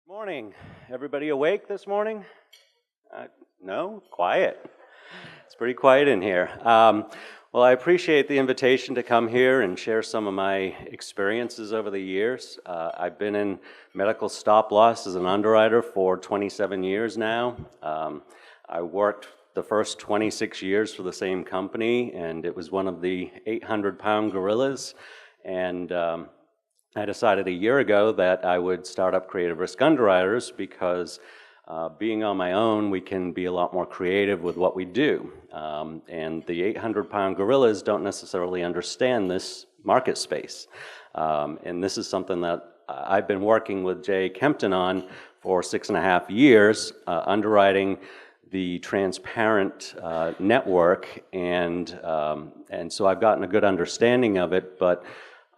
Morning. Everybody awake this morning? No? Quiet. It's pretty quiet in here. Well, I appreciate the invitation to come here and share some of my experiences over the years. I've been in medical stop loss as an underwriter for 27 years now. I worked the first 26 years for the same company, and it was one of the 800-pound gorillas. And I decided a year ago that I would start up Creative Risk Underwriters because being on my own, we can be a lot more creative with what we do. And the 800-pound gorillas don't necessarily understand this market space. And this is something that I've been working with Jay Kempton on for 6.5 years, underwriting the transparent network. And so I've gotten a good understanding of it, but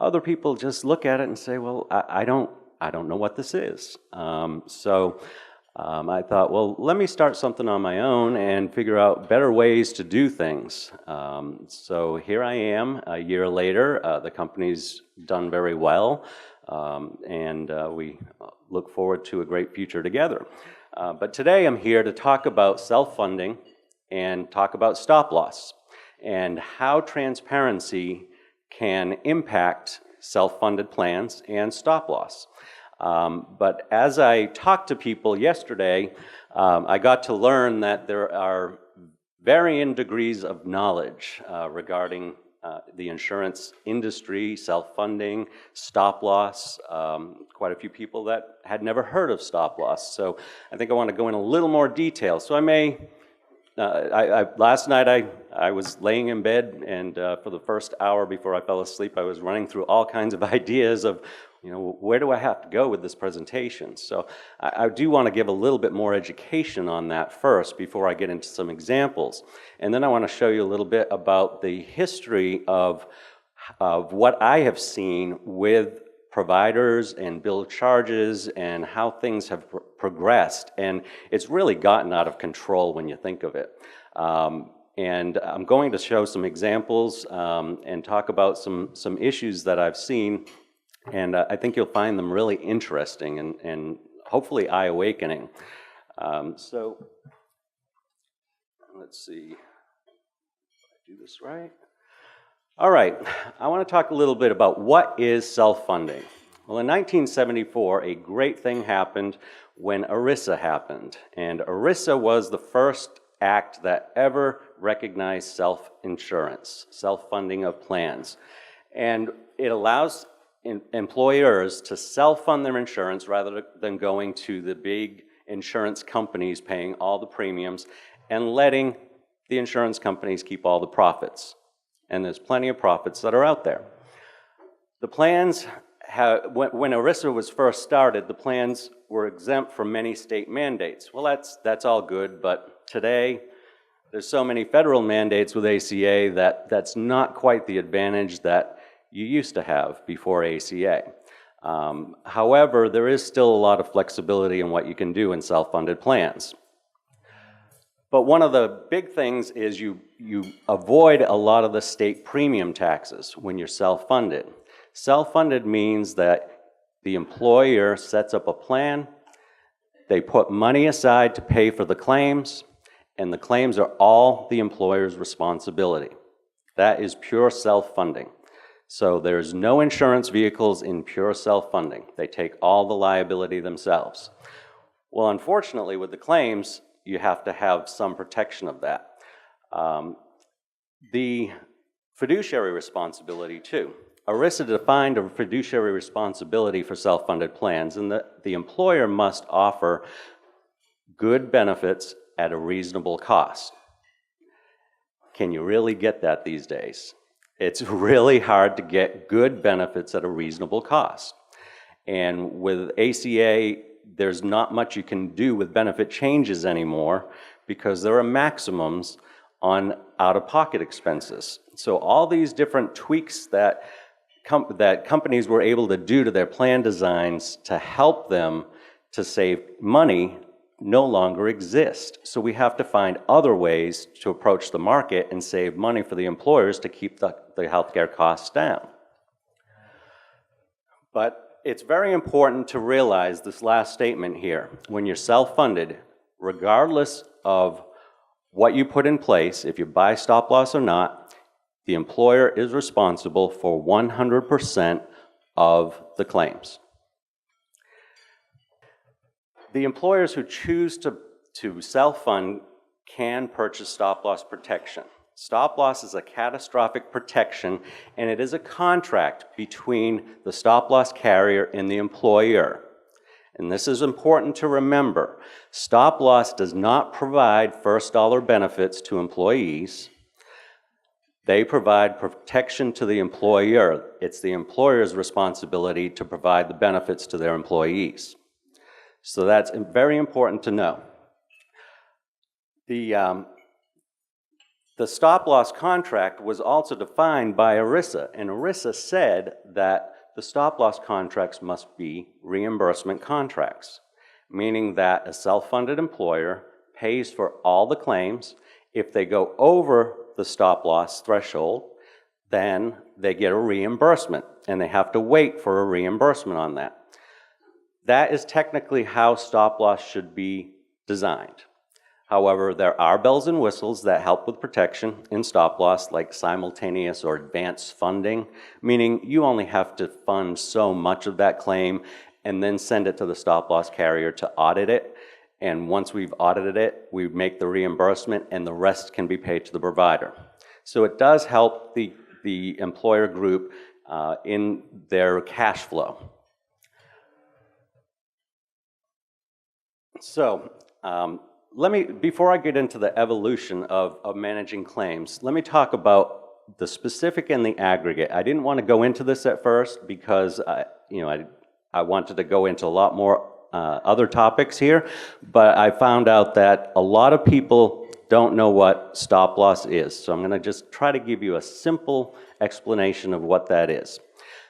other people just look at it and say, well, I don't know what this is. So I thought, well, let me start something on my own and figure out better ways to do things. So here I am a year later. The company's done very well, and we look forward to a great future together. But today I'm here to talk about self-funding and talk about stop loss and how transparency can impact self-funded plans and stop loss. But as I talked to people yesterday, I got to learn that there are varying degrees of knowledge regarding the insurance industry, self-funding, stop loss. Quite a few people that had never heard of stop loss. So I think I want to go in a little more detail. So I may last night I was laying in bed, and for the first hour before I fell asleep, I was running through all kinds of ideas of, where do I have to go with this presentation? So I do want to give a little bit more education on that first before I get into some examples. And then I want to show you a little bit about the history of what I have seen with providers and bill charges and how things have progressed, and it's really gotten out of control when you think of it. And I'm going to show some examples and talk about some issues that I've seen, and I think you'll find them really interesting and hopefully eye-awakening. So let's see if I do this right. All right, I want to talk a little bit about what is self-funding. Well, in 1974, a great thing happened when ERISA happened. And ERISA was the first act that ever recognized self-insurance, self-funding of plans. And it allows employers to self-fund their insurance rather than going to the big insurance companies paying all the premiums and letting the insurance companies keep all the profits. And there's plenty of profits that are out there. The plans, when ERISA was first started, the plans were exempt from many state mandates. Well, that's all good, but today there's so many federal mandates with ACA that that's not quite the advantage that you used to have before ACA. However, there is still a lot of flexibility in what you can do in self-funded plans. But one of the big things is you avoid a lot of the state premium taxes when you're self-funded. Self-funded means that the employer sets up a plan, they put money aside to pay for the claims, and the claims are all the employer's responsibility. That is pure self-funding. So there's no insurance vehicles in pure self-funding. They take all the liability themselves. Well, unfortunately, with the claims, you have to have some protection of that. The fiduciary responsibility too. ERISA defined a fiduciary responsibility for self-funded plans, and the employer must offer good benefits at a reasonable cost. Can you really get that these days? It's really hard to get good benefits at a reasonable cost. And with ACA, there's not much you can do with benefit changes anymore because there are maximums on out-of-pocket expenses. So all these different tweaks that companies were able to do to their plan designs to help them to save money no longer exist. So we have to find other ways to approach the market and save money for the employers to keep the healthcare costs down. But it's very important to realize this last statement here. When you're self-funded, regardless of what you put in place, if you buy stop loss or not, the employer is responsible for 100% of the claims. The employers who choose to self-fund can purchase stop loss protection. Stop loss is a catastrophic protection, and it is a contract between the stop loss carrier and the employer. And this is important to remember. Stop loss does not provide first dollar benefits to employees. They provide protection to the employer. It's the employer's responsibility to provide the benefits to their employees. So that's very important to know. The stop loss contract was also defined by ERISA, and ERISA said that the stop loss contracts must be reimbursement contracts, meaning that a self-funded employer pays for all the claims. If they go over the stop loss threshold, then they get a reimbursement, and they have to wait for a reimbursement on that. That is technically how stop loss should be designed. However, there are bells and whistles that help with protection in stop loss, like simultaneous or advanced funding, meaning you only have to fund so much of that claim and then send it to the stop loss carrier to audit it. And once we've audited it, we make the reimbursement and the rest can be paid to the provider. So it does help the employer group in their cash flow. So, before I get into the evolution of managing claims, let me talk about the specific and the aggregate. I didn't want to go into this at first because I wanted to go into a lot more other topics here, but I found out that a lot of people don't know what stop loss is. So I'm going to just try to give you a simple explanation of what that is.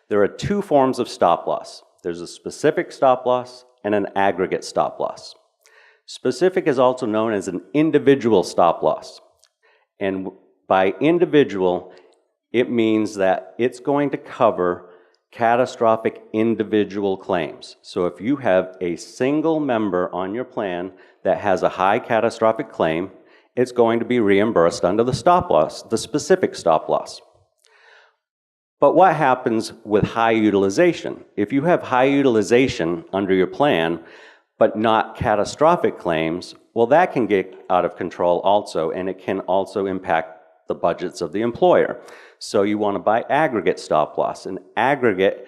There are two forms of stop loss. There's a specific stop loss and an aggregate stop loss. Specific is also known as an individual stop loss. And by individual, it means that it's going to cover catastrophic individual claims. So if you have a single member on your plan that has a high catastrophic claim, it's going to be reimbursed under the stop loss, the specific stop loss. But what happens with high utilization? If you have high utilization under your plan, but not catastrophic claims, well, that can get out of control also, and it can also impact the budgets of the employer. So you want to buy aggregate stop loss. And aggregate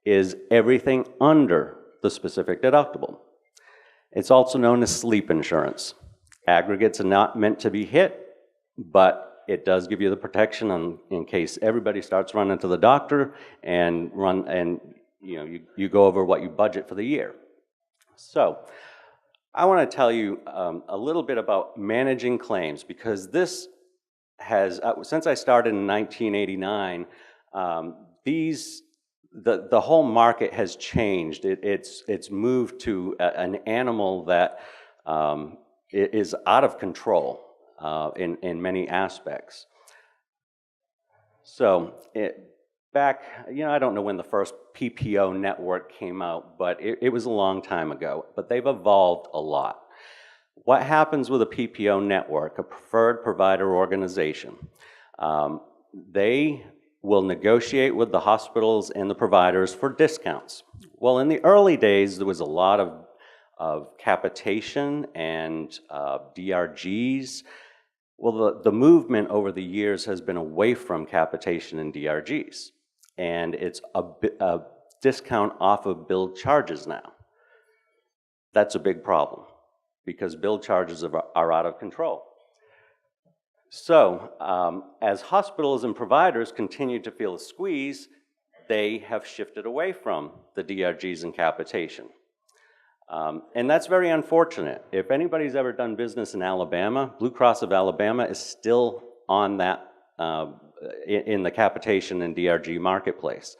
is everything under the specific deductible. It's also known as sleep insurance. Aggregates are not meant to be hit, but it does give you the protection in case everybody starts running to the doctor and you go over what you budget for the year. So I want to tell you a little bit about managing claims, because this has, since I started in 1989, the whole market has changed. It's moved to an animal that is out of control in many aspects. So back, I don't know when the first PPO network came out, but it was a long time ago, but they've evolved a lot. What happens with a PPO network, a preferred provider organization? They will negotiate with the hospitals and the providers for discounts. Well, in the early days, there was a lot of capitation and DRGs. Well, the movement over the years has been away from capitation and DRGs, and it's a discount off of billed charges now. That's a big problem, because billed charges are out of control. So, as hospitals and providers continue to feel a squeeze, they have shifted away from the DRGs and capitation. And that's very unfortunate. If anybody's ever done business in Alabama, Blue Cross of Alabama is still on that, in the capitation and DRG marketplace.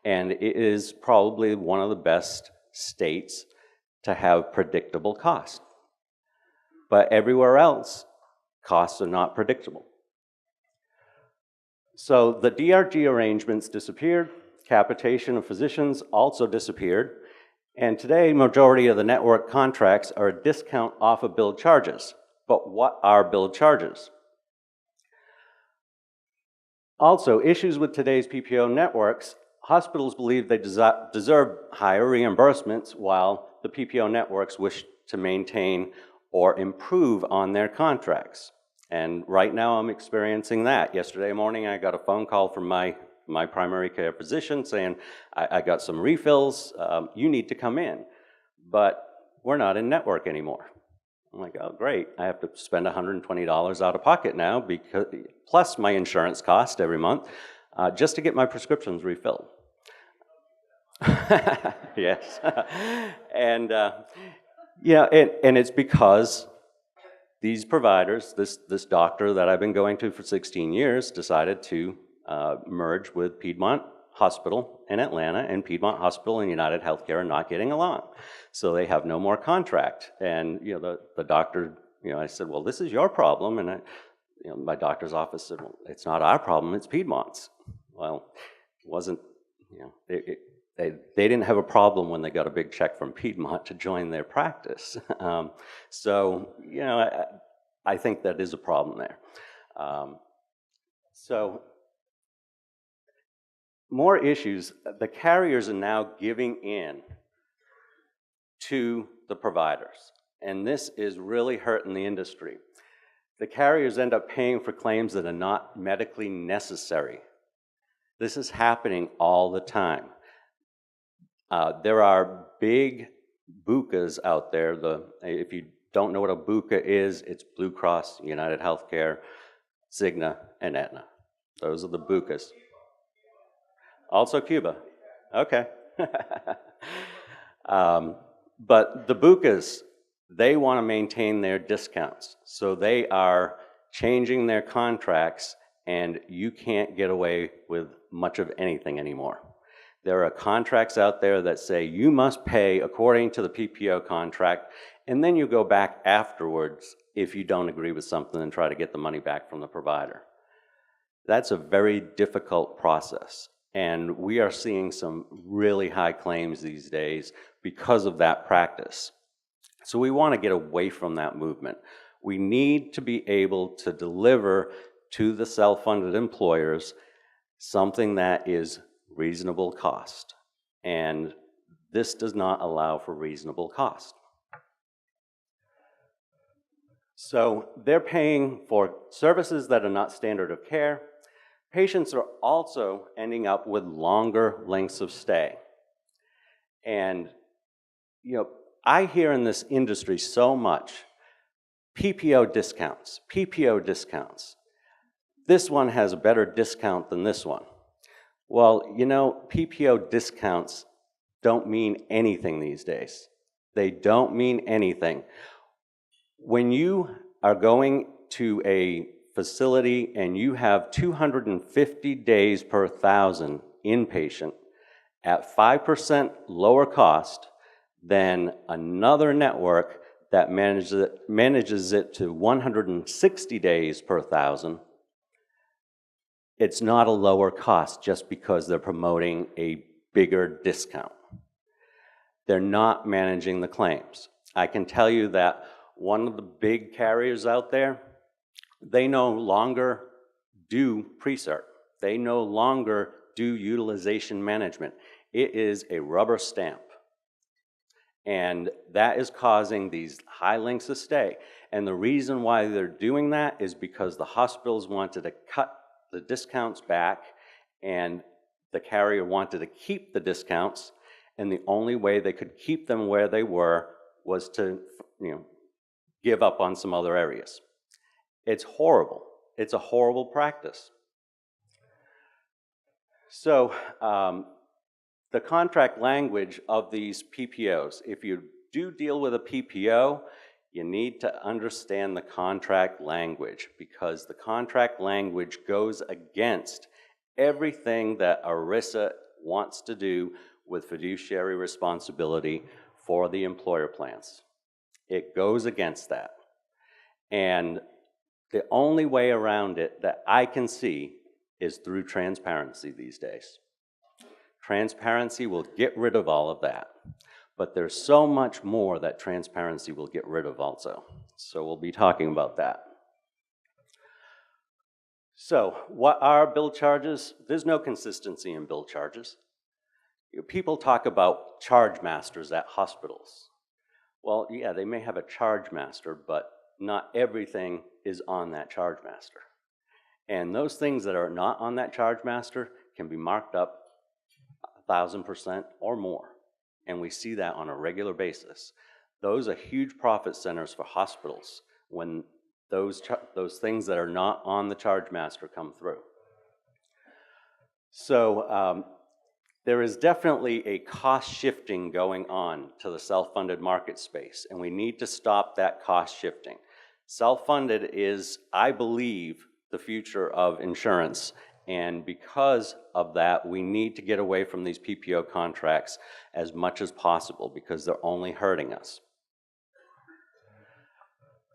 And it is probably one of the best states to have predictable costs. But everywhere else, costs are not predictable. So the DRG arrangements disappeared, capitation of physicians also disappeared, and today majority of the network contracts are a discount off of billed charges. But what are billed charges? Also, issues with today's PPO networks, hospitals believe they deserve higher reimbursements while the PPO networks wish to maintain or improve on their contracts. And right now I'm experiencing that. Yesterday morning I got a phone call from my primary care physician saying, I got some refills, you need to come in. But we're not in network anymore. I'm like, oh great, I have to spend $120 out of pocket now, because, plus my insurance cost every month, just to get my prescriptions refilled. Yes. And yeah, and it's because these providers, this doctor that I've been going to for 16 years decided to merge with Piedmont Hospital in Atlanta, and Piedmont Hospital and United Healthcare are not getting along. So they have no more contract. And the doctor, I said, well, this is your problem. And my doctor's office said, well, it's not our problem, it's Piedmont's. Well, it wasn't, they didn't have a problem when they got a big check from Piedmont to join their practice. So, I think that is a problem there. So, more issues, the carriers are now giving in to the providers, and this is really hurting the industry. The carriers end up paying for claims that are not medically necessary. This is happening all the time. There are big BUCAs out there. If you don't know what a BUCA is, it's Blue Cross, United Healthcare, Cigna, and Aetna. Those are the BUCAs. Also Cuba. Okay. But the BUCAs, they want to maintain their discounts. So they are changing their contracts, and you can't get away with much of anything anymore. There are contracts out there that say you must pay according to the PPO contract, and then you go back afterwards if you don't agree with something and try to get the money back from the provider. That's a very difficult process, and we are seeing some really high claims these days because of that practice. So we want to get away from that movement. We need to be able to deliver to the self-funded employers something that is reasonable cost, and this does not allow for reasonable cost. So they're paying for services that are not standard of care. Patients are also ending up with longer lengths of stay. And I hear in this industry so much, PPO discounts, PPO discounts. This one has a better discount than this one. Well, PPO discounts don't mean anything these days. They don't mean anything. When you are going to a facility and you have 250 days per 1,000 inpatient at 5% lower cost than another network that manages it to 160 days per 1,000, it's not a lower cost just because they're promoting a bigger discount. They're not managing the claims. I can tell you that one of the big carriers out there, they no longer do pre-cert. They no longer do utilization management. It is a rubber stamp. And that is causing these high lengths of stay. And the reason why they're doing that is because the hospitals wanted to cut the discounts back, and the carrier wanted to keep the discounts, and the only way they could keep them where they were was to give up on some other areas. It's horrible. It's a horrible practice. So the contract language of these PPOs, if you do deal with a PPO, you need to understand the contract language, because the contract language goes against everything that ERISA wants to do with fiduciary responsibility for the employer plans. It goes against that. And the only way around it that I can see is through transparency these days. Transparency will get rid of all of that. But there's so much more that transparency will get rid of also. So we'll be talking about that. So what are bill charges? There's no consistency in bill charges. People talk about charge masters at hospitals. Well, yeah, they may have a charge master, but not everything is on that charge master. And those things that are not on that charge master can be marked up 1,000% or more. And we see that on a regular basis. Those are huge profit centers for hospitals when those things that are not on the charge master come through. So there is definitely a cost shifting going on to the self-funded market space, and we need to stop that cost shifting. Self-funded is, I believe, the future of insurance, and because of that, we need to get away from these PPO contracts as much as possible because they're only hurting us.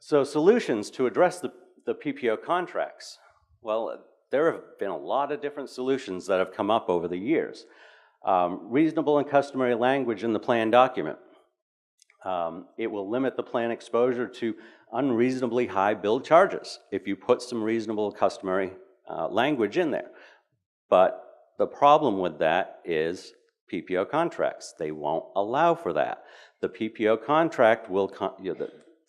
So solutions to address the PPO contracts. Well, there have been a lot of different solutions that have come up over the years. Reasonable and customary language in the plan document. It will limit the plan exposure to unreasonably high bill charges if you put some reasonable customary language in there. But the problem with that is PPO contracts. They won't allow for that. The PPO contract will,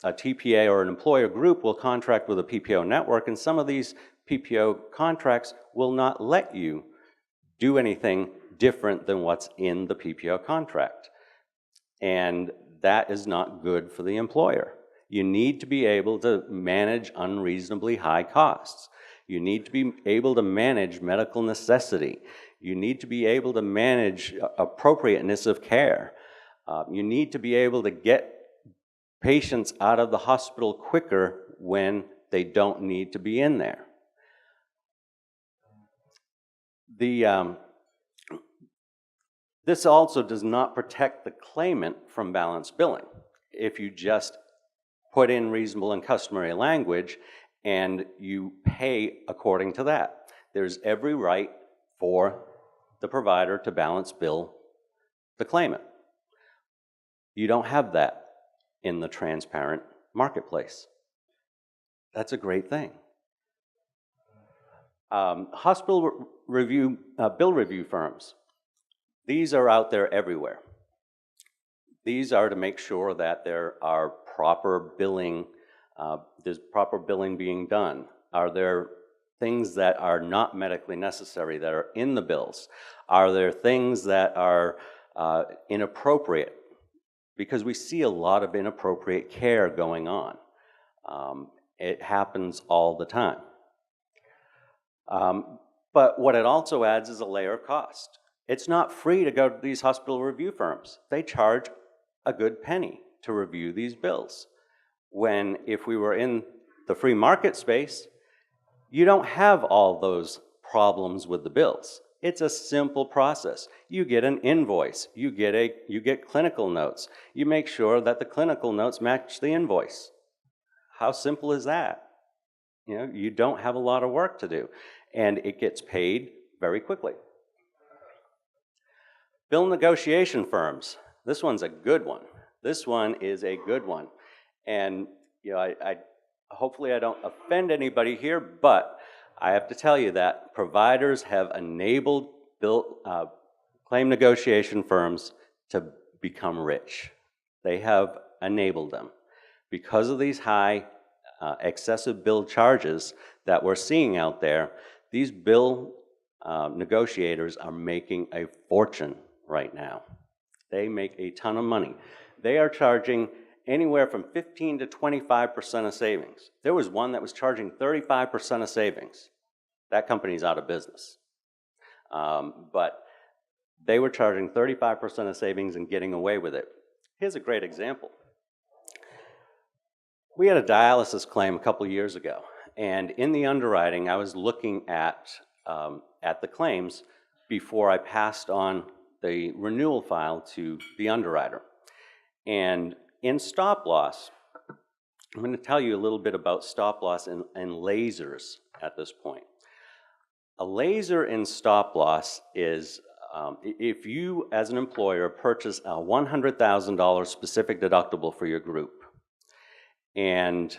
a TPA or an employer group will contract with a PPO network, and some of these PPO contracts will not let you do anything different than what's in the PPO contract. And that is not good for the employer. You need to be able to manage unreasonably high costs. You need to be able to manage medical necessity. You need to be able to manage appropriateness of care. You need to be able to get patients out of the hospital quicker when they don't need to be in there. This also does not protect the claimant from balance billing. If you just put in reasonable and customary language and you pay according to that, there's every right for the provider to balance bill the claimant. You don't have that in the transparent marketplace. That's a great thing. Hospital review, bill review firms. These are out there everywhere. These are to make sure that there are proper billing, there's proper billing being done. Are there things that are not medically necessary that are in the bills? Are there things that are inappropriate? Because we see a lot of inappropriate care going on. It happens all the time. But what it also adds is a layer of cost. It's not free to go to these hospital review firms. They charge a good penny to review these bills. When if we were in the free market space, you don't have all those problems with the bills. It's a simple process. You get an invoice, you get clinical notes. You make sure that the clinical notes match the invoice. How simple is that? You know, you don't have a lot of work to do, and it gets paid very quickly. Bill negotiation firms. This one's a good one. This one is a good one. And you know, I hopefully I don't offend anybody here, but I have to tell you that providers have enabled claim negotiation firms to become rich. They have enabled them. Because of these high excessive bill charges that we're seeing out there, these bill negotiators are making a fortune right now. They make a ton of money. They are charging anywhere from 15 to 25% of savings. There was one that was charging 35% of savings. That company's out of business. But they were charging 35% of savings and getting away with it. Here's a great example. We had a dialysis claim a couple years ago, and in the underwriting, I was looking at the claims before I passed on the renewal file to the underwriter. And in stop loss, I'm going to tell you a little bit about stop loss and lasers at this point. A laser in stop loss is If you, as an employer, purchase a $100,000 specific deductible for your group, and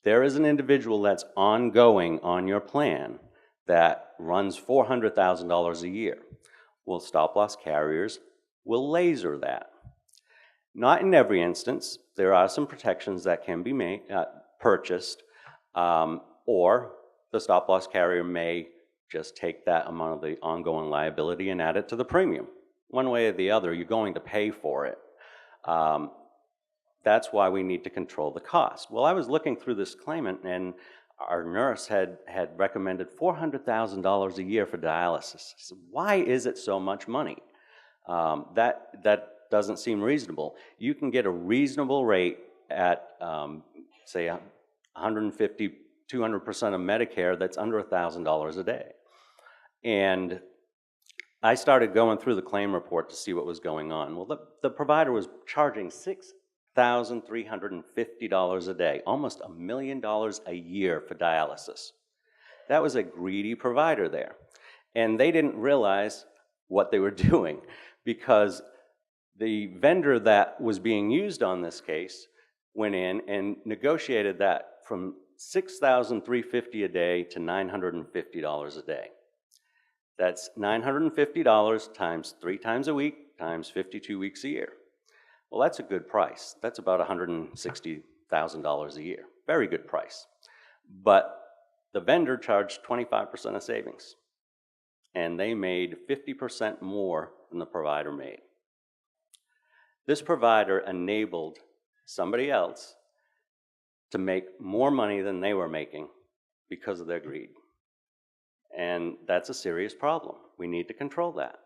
there is an individual that's ongoing on your plan that runs $400,000 a year, well, stop-loss carriers will laser that. Not in every instance. There are some protections that can be purchased, or the stop-loss carrier may just take that amount of the ongoing liability and add it to the premium. One way or the other, you're going to pay for it. That's why we need to control the cost. Well, I was looking through this claimant, and our nurse had recommended $400,000 a year for dialysis. I said, why is it so much money? That doesn't seem reasonable. You can get a reasonable rate at, say, 150, 200% of Medicare that's under $1,000 a day. And I started going through the claim report to see what was going on. Well, the provider was charging $6,350 a day, almost $1 million a year for dialysis. That was a greedy provider there. And they didn't realize what they were doing, because the vendor that was being used on this case went in and negotiated that from $6,350 a day to $950 a day. That's $950 times 3 times a week times 52 weeks a year. Well, that's a good price. That's about $160,000 a year. Very good price. But the vendor charged 25% of savings, and they made 50% more than the provider made. This provider enabled somebody else to make more money than they were making because of their greed. And that's a serious problem. We need to control that.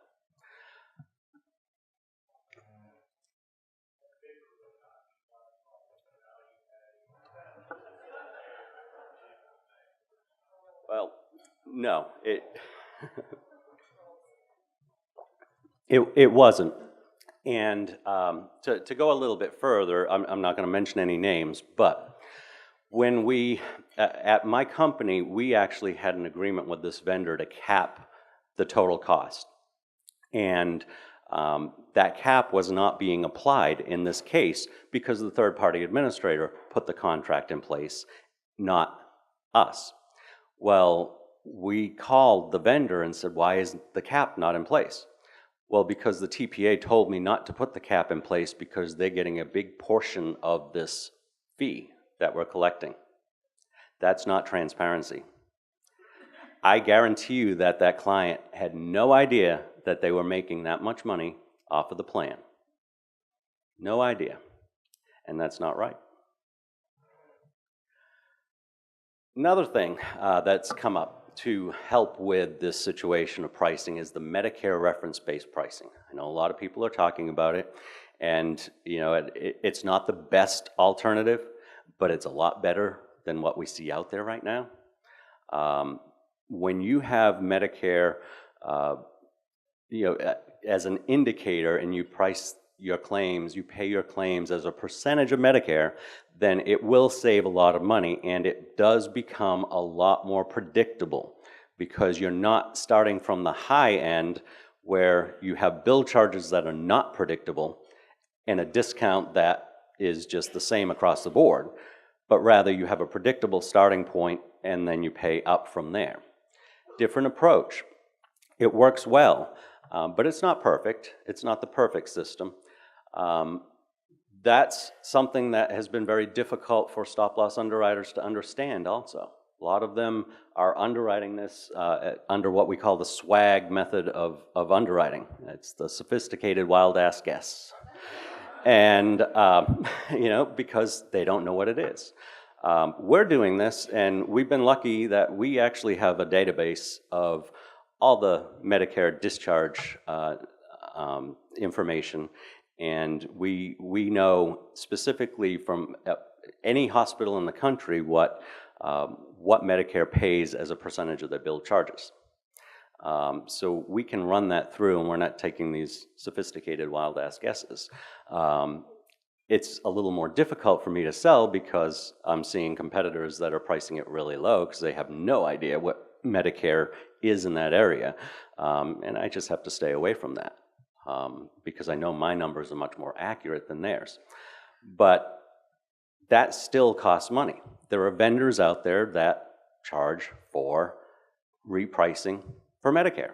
Well, no, it wasn't. And to go a little bit further, I'm not going to mention any names, but when we, at my company, we actually had an agreement with this vendor to cap the total cost. And that cap was not being applied in this case because the third-party administrator put the contract in place, not us. Well, we called the vendor and said, why is the cap not in place? Well, because the TPA told me not to put the cap in place because they're getting a big portion of this fee that we're collecting. That's not transparency. I guarantee you that that client had no idea that they were making that much money off of the plan. No idea. And that's not right. Another thing that's come up to help with this situation of pricing is the Medicare reference-based pricing. I know a lot of people are talking about it, and you know it's not the best alternative, but it's a lot better than what we see out there right now. When you have Medicare, as an indicator, and you price your claims, you pay your claims as a percentage of Medicare, then it will save a lot of money, and it does become a lot more predictable because you're not starting from the high end where you have bill charges that are not predictable and a discount that is just the same across the board, but rather you have a predictable starting point and then you pay up from there. Different approach. It works well, but it's not perfect. It's not the perfect system. That's something that has been very difficult for stop-loss underwriters to understand also. A lot of them are underwriting this under what we call the SWAG method of underwriting. It's the sophisticated wild-ass guess. And, because they don't know what it is. We're doing this, and we've been lucky that we actually have a database of all the Medicare discharge information, and we know specifically from any hospital in the country what Medicare pays as a percentage of their bill charges. So we can run that through, and we're not taking these sophisticated wild-ass guesses. It's a little more difficult for me to sell because I'm seeing competitors that are pricing it really low because they have no idea what Medicare is in that area, and I just have to stay away from that because I know my numbers are much more accurate than theirs. But that still costs money. There are vendors out there that charge for repricing for Medicare,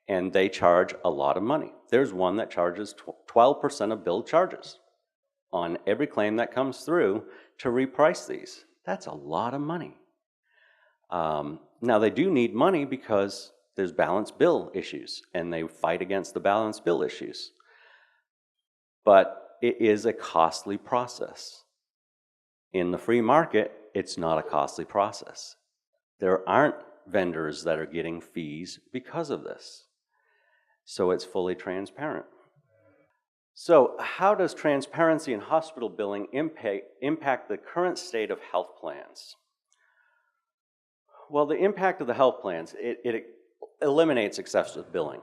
and they charge a lot of money. There's one that charges 12% of billed charges on every claim that comes through to reprice these. That's a lot of money. Now, they do need money because there's balance bill issues, and they fight against the balance bill issues. But it is a costly process. In the free market, it's not a costly process. There aren't vendors that are getting fees because of this. So it's fully transparent. So how does transparency in hospital billing impact the current state of health plans? Well, the impact of the health plans, it eliminates excessive billing.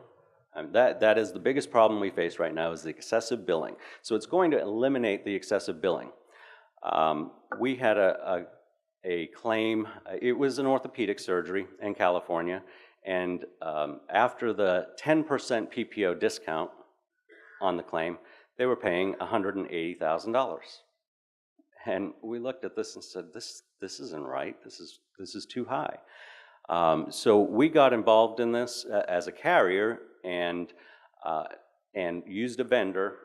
That is the biggest problem we face right now, is the excessive billing. So it's going to eliminate the excessive billing. We had a claim. It was an orthopedic surgery in California, and after the 10% PPO discount on the claim, they were paying $180,000. And we looked at this and said, this isn't right. This is too high. So we got involved in this as a carrier and used a vendor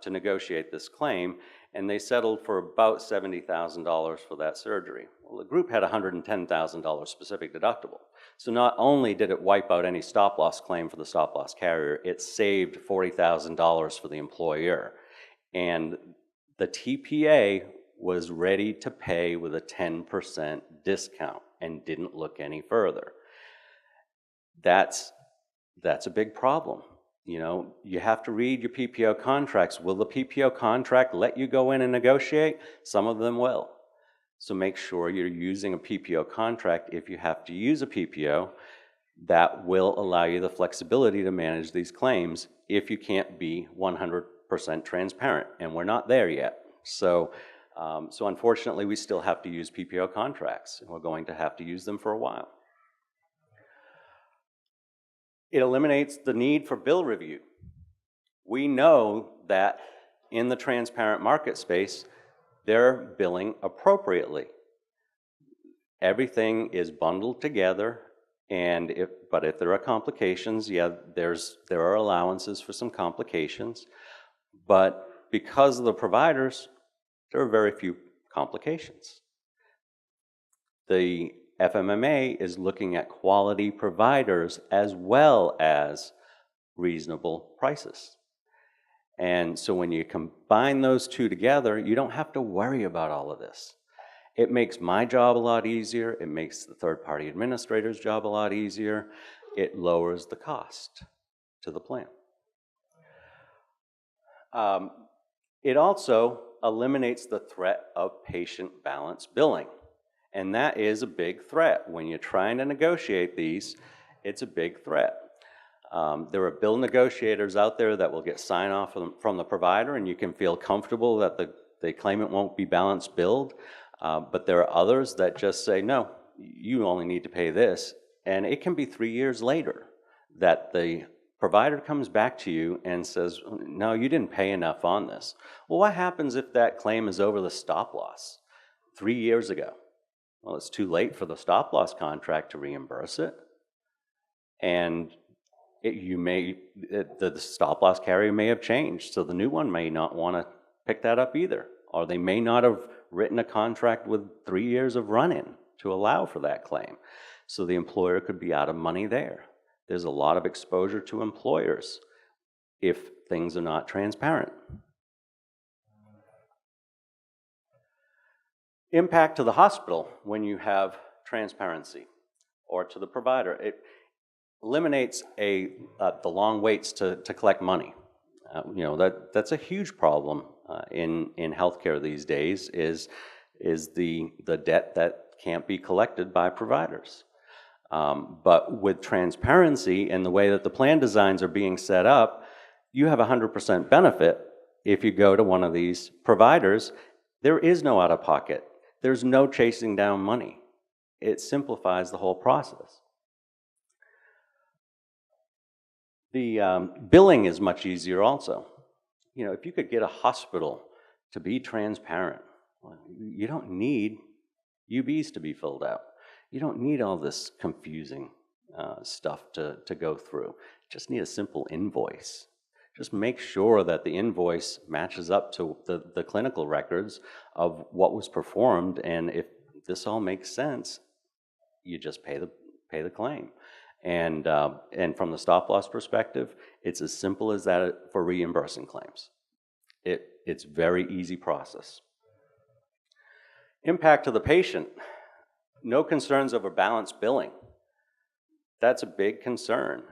to negotiate this claim, and they settled for about $70,000 for that surgery. Well, the group had a $110,000 specific deductible. So not only did it wipe out any stop-loss claim for the stop-loss carrier, it saved $40,000 for the employer. And the TPA was ready to pay with a 10% discount and didn't look any further. That's a big problem. You know, you have to read your PPO contracts. Will the PPO contract let you go in and negotiate? Some of them will. So make sure you're using a PPO contract if you have to use a PPO. That will allow you the flexibility to manage these claims if you can't be 100% transparent, and we're not there yet. So unfortunately, we still have to use PPO contracts, and we're going to have to use them for a while. It eliminates the need for bill review. We know that in the transparent market space, they're billing appropriately. Everything is bundled together, and if there are complications, yeah, there are allowances for some complications, but because of the providers, there are very few complications. The FMMA is looking at quality providers as well as reasonable prices. And so when you combine those two together, you don't have to worry about all of this. It makes my job a lot easier. It makes the third-party administrator's job a lot easier. It lowers the cost to the plan. It also eliminates the threat of patient balance billing. And that is a big threat. When you're trying to negotiate these, it's a big threat. There are bill negotiators out there that will get sign-off from the provider, and you can feel comfortable that the claimant won't be balance billed. But there are others that just say, no, you only need to pay this. And it can be 3 years later that the provider comes back to you and says, no, you didn't pay enough on this. Well, what happens if that claim is over the stop-loss 3 years ago? Well, it's too late for the stop-loss contract to reimburse it. And the stop-loss carrier may have changed, so the new one may not want to pick that up either. Or they may not have written a contract with 3 years of run-in to allow for that claim. So the employer could be out of money there. There's a lot of exposure to employers if things are not transparent. Impact to the hospital when you have transparency, or to the provider. It eliminates the long waits to collect money. That's a huge problem in healthcare these days, is the debt that can't be collected by providers. But with transparency and the way that the plan designs are being set up, you have 100% benefit if you go to one of these providers. There is no out-of-pocket. There's no chasing down money. It simplifies the whole process. The billing is much easier also. You know, if you could get a hospital to be transparent, well, you don't need UBs to be filled out. You don't need all this confusing stuff to go through. You just need a simple invoice. Just make sure that the invoice matches up to the clinical records of what was performed, and if this all makes sense, you just pay the claim. And from the stop loss perspective, it's as simple as that for reimbursing claims. It's very easy process. Impact to the patient. No concerns over balanced billing. That's a big concern.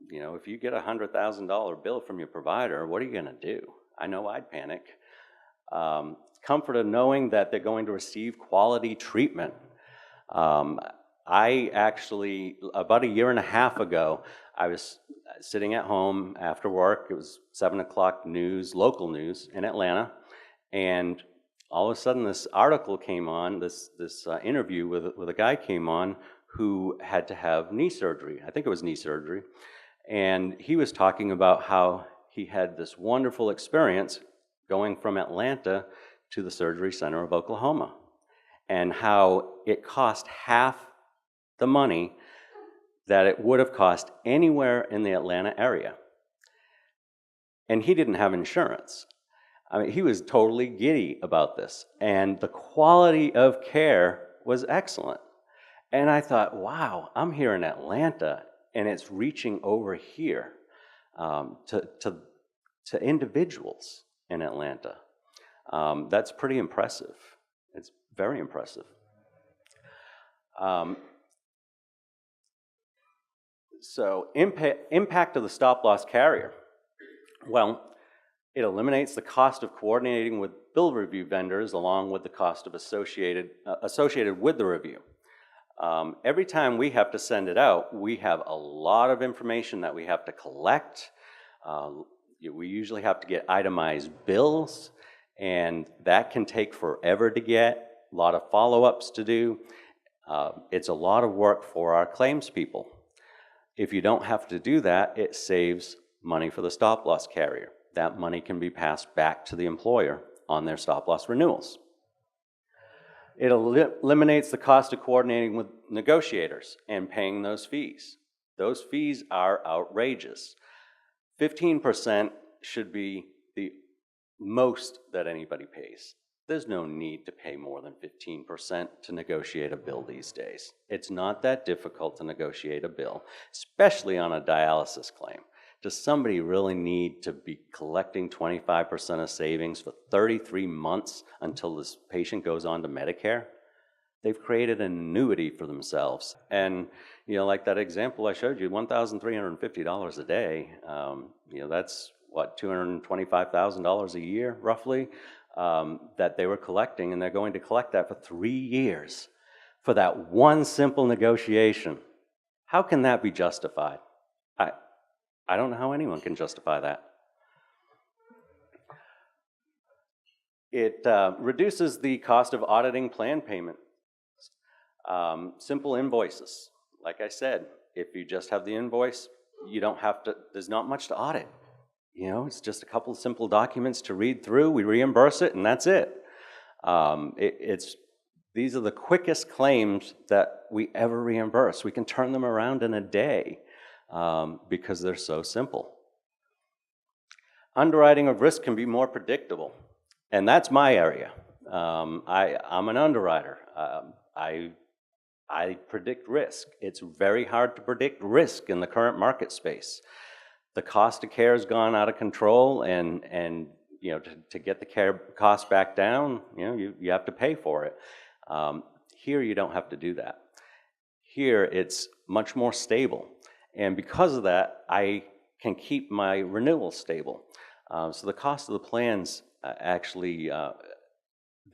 You know, if you get a $100,000 bill from your provider, what are you going to do? I know I'd panic. Comfort of knowing that they're going to receive quality treatment. I actually, about a year and a half ago, I was sitting at home after work. It was 7 o'clock news, local news in Atlanta, and all of a sudden this article came on, this interview with a guy came on who had to have knee surgery. I think it was knee surgery. And he was talking about how he had this wonderful experience going from Atlanta to the surgery center of Oklahoma, and how it cost half the money that it would have cost anywhere in the Atlanta area. And he didn't have insurance. I mean, he was totally giddy about this, and the quality of care was excellent. And I thought, wow, I'm here in Atlanta, and it's reaching over here to individuals in Atlanta. That's pretty impressive. It's very impressive. So impact of the stop-loss carrier. Well, it eliminates the cost of coordinating with bill review vendors along with the cost of associated with the review. Every time we have to send it out, we have a lot of information that we have to collect. We usually have to get itemized bills, and that can take forever to get, a lot of follow-ups to do. It's a lot of work for our claims people. If you don't have to do that, it saves money for the stop-loss carrier. That money can be passed back to the employer on their stop-loss renewals. It eliminates the cost of coordinating with negotiators and paying those fees. Those fees are outrageous. 15% should be the most that anybody pays. There's no need to pay more than 15% to negotiate a bill these days. It's not that difficult to negotiate a bill, especially on a dialysis claim. Does somebody really need to be collecting 25% of savings for 33 months until this patient goes on to Medicare? They've created an annuity for themselves. And, you know, like that example I showed you, $1,350 a day, you know, that's what, $225,000 a year, roughly, that they were collecting, and they're going to collect that for 3 years for that one simple negotiation. How can that be justified? I don't know how anyone can justify that. It reduces the cost of auditing plan payment. Simple invoices. Like I said, if you just have the invoice, you don't have to, there's not much to audit. You know, it's just a couple of simple documents to read through, we reimburse it, and that's it. These are the quickest claims that we ever reimburse. We can turn them around in a day. Because they're so simple. Underwriting of risk can be more predictable, and that's my area. I'm an underwriter. I predict risk. It's very hard to predict risk in the current market space. The cost of care has gone out of control, and you know, to get the care cost back down, you know, you have to pay for it. Here you don't have to do that. Here it's much more stable. And because of that, I can keep my renewal stable. So the cost of the plans actually,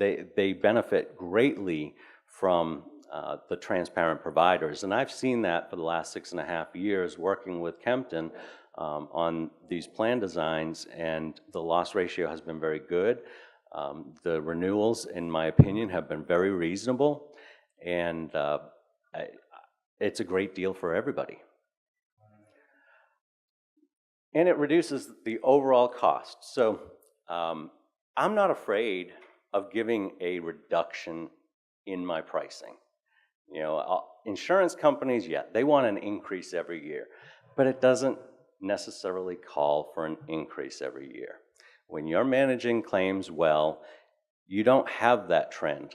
they benefit greatly from the transparent providers. And I've seen that for the last 6.5 years working with Kempton on these plan designs, and the loss ratio has been very good. The renewals, in my opinion, have been very reasonable, and it's a great deal for everybody. And it reduces the overall cost. So I'm not afraid of giving a reduction in my pricing. Insurance companies, yeah, they want an increase every year, but it doesn't necessarily call for an increase every year. When you're managing claims well, you don't have that trend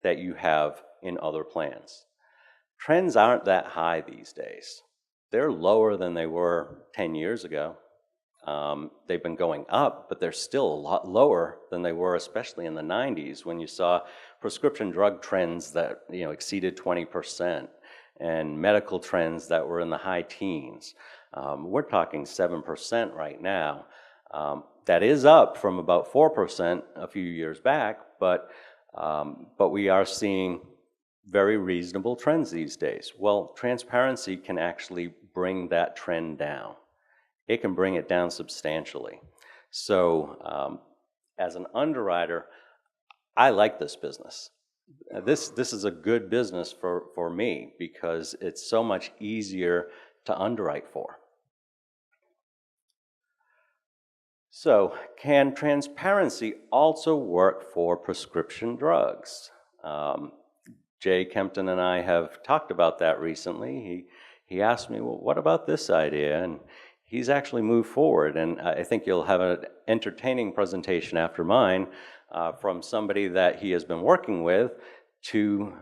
that you have in other plans. Trends aren't that high these days. They're lower than they were 10 years ago. They've been going up, but they're still a lot lower than they were, especially in the 90s when you saw prescription drug trends that exceeded 20% and medical trends that were in the high teens. We're talking 7% right now. That is up from about 4% a few years back, but we are seeing very reasonable trends these days. Well, transparency can actually bring that trend down. It can bring it down substantially. So as an underwriter, I like this business. This is a good business for me because it's so much easier to underwrite for. So can transparency also work for prescription drugs? Jay Kempton and I have talked about that recently. He asked me, well, what about this idea? And he's actually moved forward, and I think you'll have an entertaining presentation after mine from somebody that he has been working with to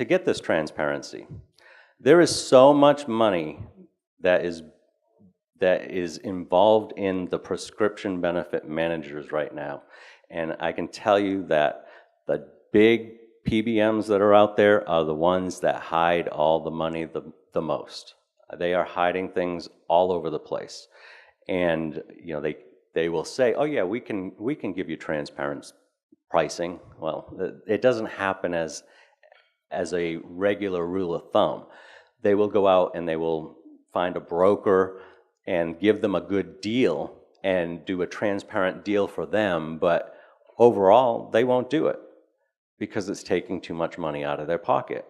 get this transparency. There is so much money that is involved in the prescription benefit managers right now, and I can tell you that the big PBMs that are out there are the ones that hide all the money the most. They are hiding things all over the place, and they will say, "Oh yeah, we can give you transparent pricing." Well, it doesn't happen as a regular rule of thumb. They will go out and they will find a broker and give them a good deal and do a transparent deal for them, but overall they won't do it because it's taking too much money out of their pocket.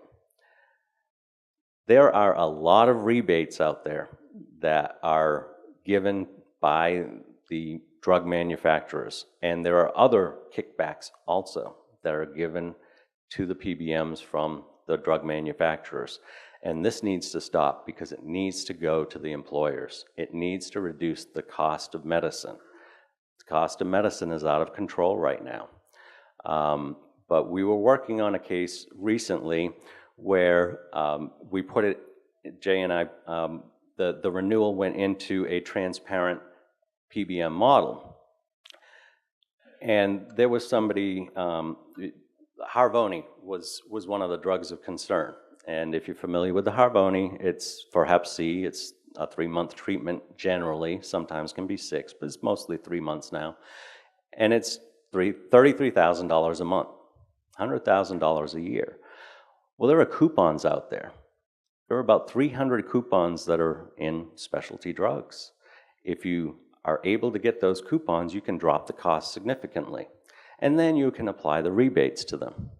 There are a lot of rebates out there that are given by the drug manufacturers, and there are other kickbacks also that are given to the PBMs from the drug manufacturers. And this needs to stop because it needs to go to the employers. It needs to reduce the cost of medicine. The cost of medicine is out of control right now. But we were working on a case recently where we put it, Jay and I, the renewal went into a transparent PBM model. And there was somebody, Harvoni was one of the drugs of concern. And if you're familiar with the Harvoni, it's for Hep C, it's a 3-month treatment generally, sometimes can be 6, but it's mostly 3 months now. And it's $33,000 a month, $100,000 a year. Well, there are coupons out there. There are about 300 coupons that are in specialty drugs. If you are able to get those coupons, you can drop the cost significantly. And then you can apply the rebates to them.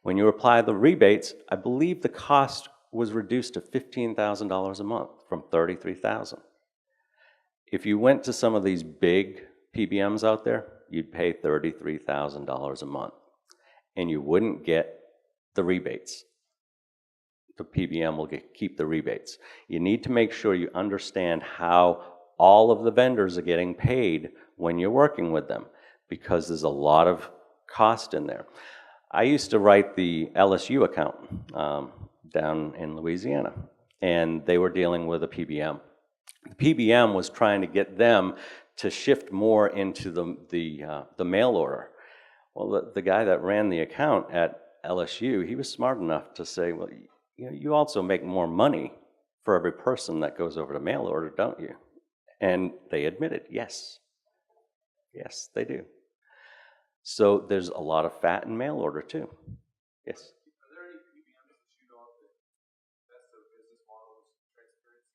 When you apply the rebates, I believe the cost was reduced to $15,000 a month from $33,000. If you went to some of these big PBMs out there, you'd pay $33,000 a month, and you wouldn't get the rebates. The PBM will keep the rebates. You need to make sure you understand how all of the vendors are getting paid when you're working with them, because there's a lot of cost in there. I used to write the LSU account down in Louisiana, and they were dealing with a PBM. The PBM was trying to get them to shift more into the mail order. Well, the guy that ran the account at LSU, he was smart enough to say, well, you also make more money for every person that goes over to mail order, don't you? And they admitted, yes. Yes, they do. So there's a lot of fat in mail order too. Yes? Are there any PBMs that you know of that's their business model is transparency?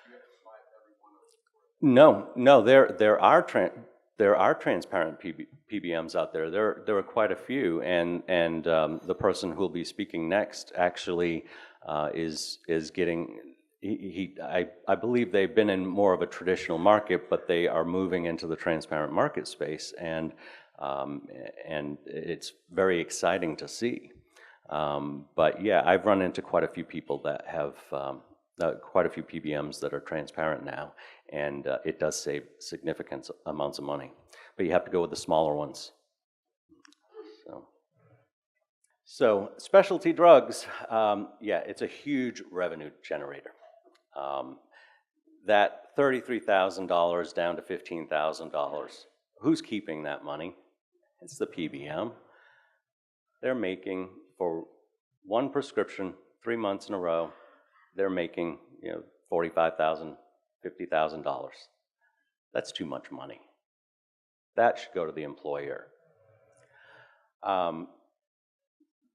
You have to buy every one of them? No, there are transparent PBMs out there. There are quite a few, and the person who will be speaking next actually is getting I believe they've been in more of a traditional market, but they are moving into the transparent market space, and it's very exciting to see. But yeah, I've run into quite a few people that have quite a few PBMs that are transparent now, and it does save significant amounts of money. But you have to go with the smaller ones. So specialty drugs, yeah, it's a huge revenue generator. That $33,000 down to $15,000, who's keeping that money? It's the PBM. They're making, for one prescription, 3 months in a row, they're making, $45,000, $50,000. That's too much money. That should go to the employer.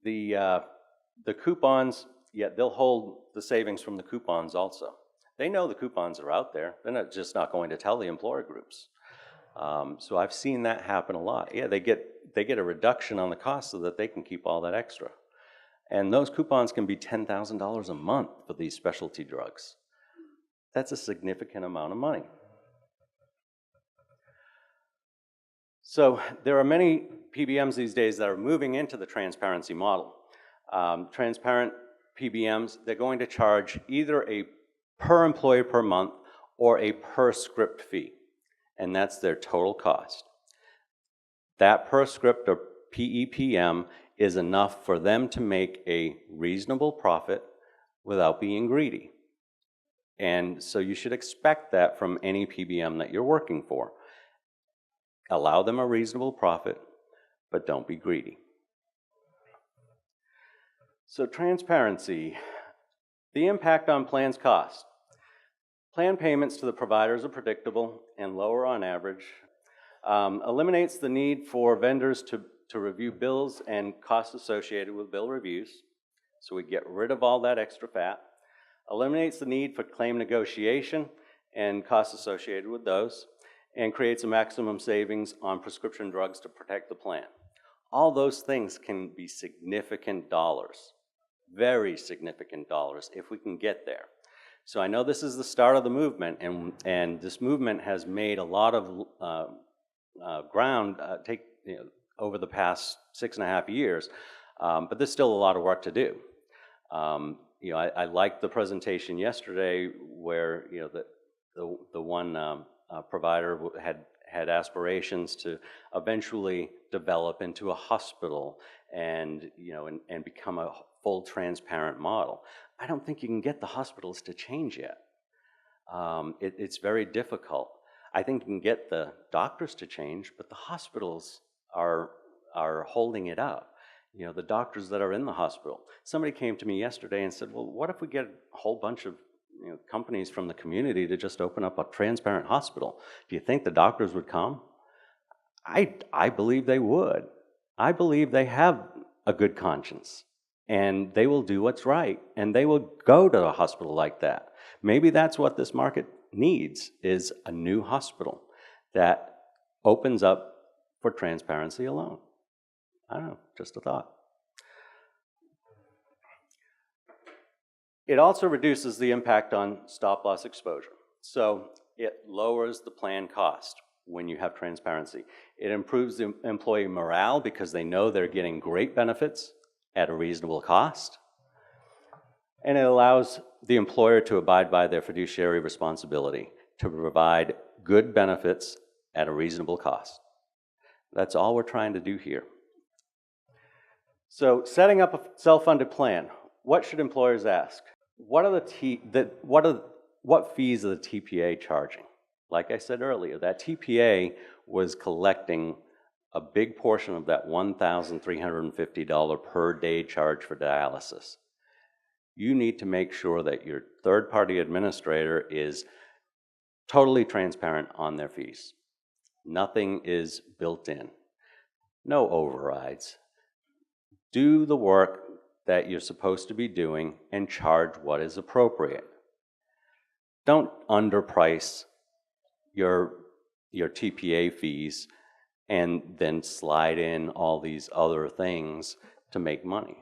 The coupons, yeah, they'll hold the savings from the coupons also. They know the coupons are out there. They're just not going to tell the employer groups. So I've seen that happen a lot. Yeah, they get a reduction on the cost so that they can keep all that extra. And those coupons can be $10,000 a month for these specialty drugs. That's a significant amount of money. So there are many PBMs these days that are moving into the transparency model. Transparent PBMs, they're going to charge either a per employee per month or a per script fee, and that's their total cost. That per script or PEPM is enough for them to make a reasonable profit without being greedy. And so you should expect that from any PBM that you're working for. Allow them a reasonable profit, but don't be greedy. So transparency, the impact on plans' cost. Plan payments to the providers are predictable and lower on average. Eliminates the need for vendors to review bills and costs associated with bill reviews. So we get rid of all that extra fat. Eliminates the need for claim negotiation and costs associated with those, and creates a maximum savings on prescription drugs to protect the plan. All those things can be significant dollars, very significant dollars, if we can get there. So I know this is the start of the movement, and this movement has made a lot of ground over the past 6.5 years, but there's still a lot of work to do. I liked the presentation yesterday where the one provider had aspirations to eventually develop into a hospital and become a full transparent model. I don't think you can get the hospitals to change yet. It's very difficult. I think you can get the doctors to change, but the hospitals are holding it up. The doctors that are in the hospital. Somebody came to me yesterday and said, well, what if we get a whole bunch of companies from the community to just open up a transparent hospital? Do you think the doctors would come? I believe they would. I believe they have a good conscience, and they will do what's right, and they will go to a hospital like that. Maybe that's what this market needs, is a new hospital that opens up for transparency alone. I don't know, just a thought. It also reduces the impact on stop-loss exposure. So it lowers the plan cost when you have transparency. It improves the employee morale because they know they're getting great benefits at a reasonable cost. And it allows the employer to abide by their fiduciary responsibility to provide good benefits at a reasonable cost. That's all we're trying to do here. So setting up a self-funded plan, what should employers ask? What fees are the TPA charging? Like I said earlier, that TPA was collecting a big portion of that $1,350 per day charge for dialysis. You need to make sure that your third-party administrator is totally transparent on their fees. Nothing is built in. No overrides. Do the work that you're supposed to be doing and charge what is appropriate. Don't underprice your TPA fees and then slide in all these other things to make money.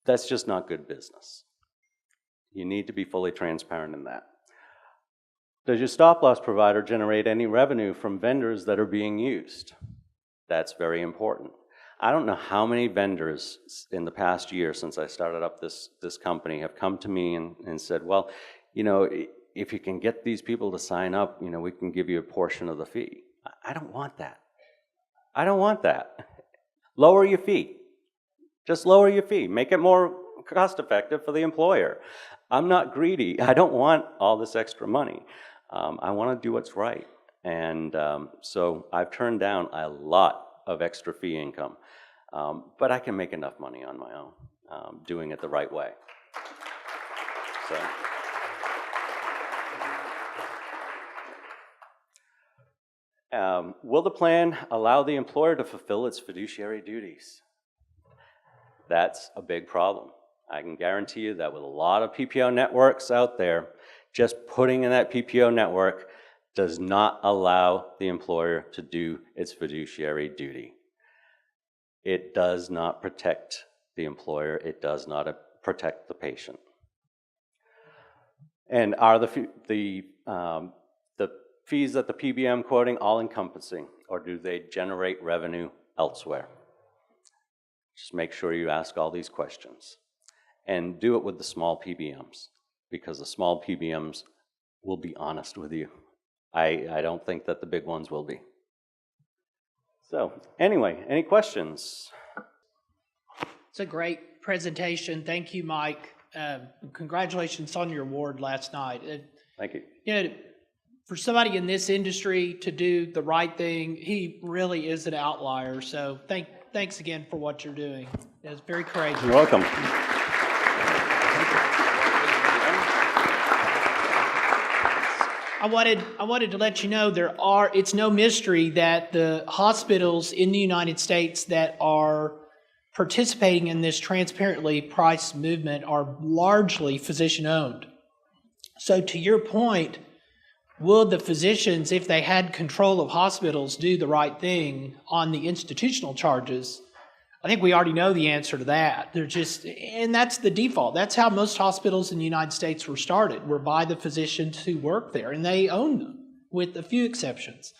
That's just not good business. You need to be fully transparent in that. Does your stop-loss provider generate any revenue from vendors that are being used? That's very important. I don't know how many vendors in the past year since I started up this company have come to me and said, well, you know, if you can get these people to sign up, you know, we can give you a portion of the fee. I don't want that. I don't want that. Lower your fee. Just lower your fee. Make it more cost effective for the employer. I'm not greedy. I don't want all this extra money. I want to do what's right. And so I've turned down a lot of extra fee income. But I can make enough money on my own, doing it the right way. So, will the plan allow the employer to fulfill its fiduciary duties? That's a big problem. I can guarantee you that with a lot of PPO networks out there, just putting in that PPO network does not allow the employer to do its fiduciary duty. It does not protect the employer. It does not protect the patient. And are the fees that the PBM quoting all-encompassing, or do they generate revenue elsewhere? Just make sure you ask all these questions. And do it with the small PBMs, because the small PBMs will be honest with you. I don't think that the big ones will be. So, anyway, any questions? It's a great presentation. Thank you, Mike. Congratulations on your award last night. Thank you. You know, for somebody in this industry to do the right thing, he really is an outlier. So thanks again for what you're doing. It's very courageous. You're welcome. I wanted to let you know it's no mystery that the hospitals in the United States that are participating in this transparently priced movement are largely physician-owned. So to your point, would the physicians, if they had control of hospitals, do the right thing on the institutional charges? I think we already know the answer to that. And that's the default. That's how most hospitals in the United States were started, were by the physicians who work there, and they own them, with a few exceptions.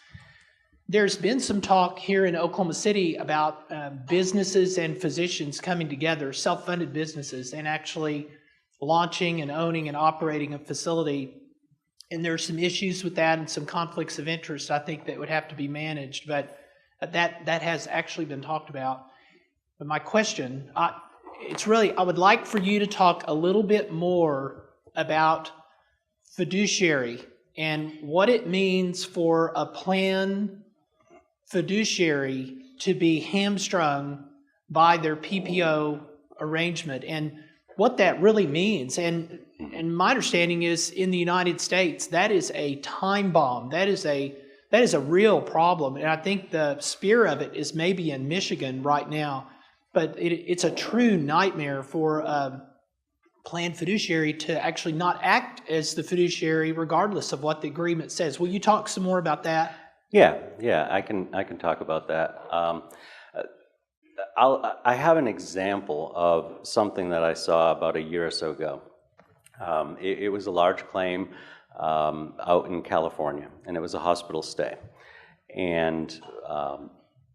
There's been some talk here in Oklahoma City about businesses and physicians coming together, self-funded businesses, and actually launching and owning and operating a facility. And there's some issues with that and some conflicts of interest, I think, that would have to be managed. But that has actually been talked about. But my question, I would like for you to talk a little bit more about fiduciary and what it means for a plan fiduciary to be hamstrung by their PPO arrangement and what that really means. And my understanding is in the United States, that is a time bomb. That is a real problem. And I think the spear of it is maybe in Michigan right now. But it's a true nightmare for a planned fiduciary to actually not act as the fiduciary regardless of what the agreement says. Will you talk some more about that? Yeah, I can talk about that. I have an example of something that I saw about a year or so ago. It was a large claim out in California, and it was a hospital stay. And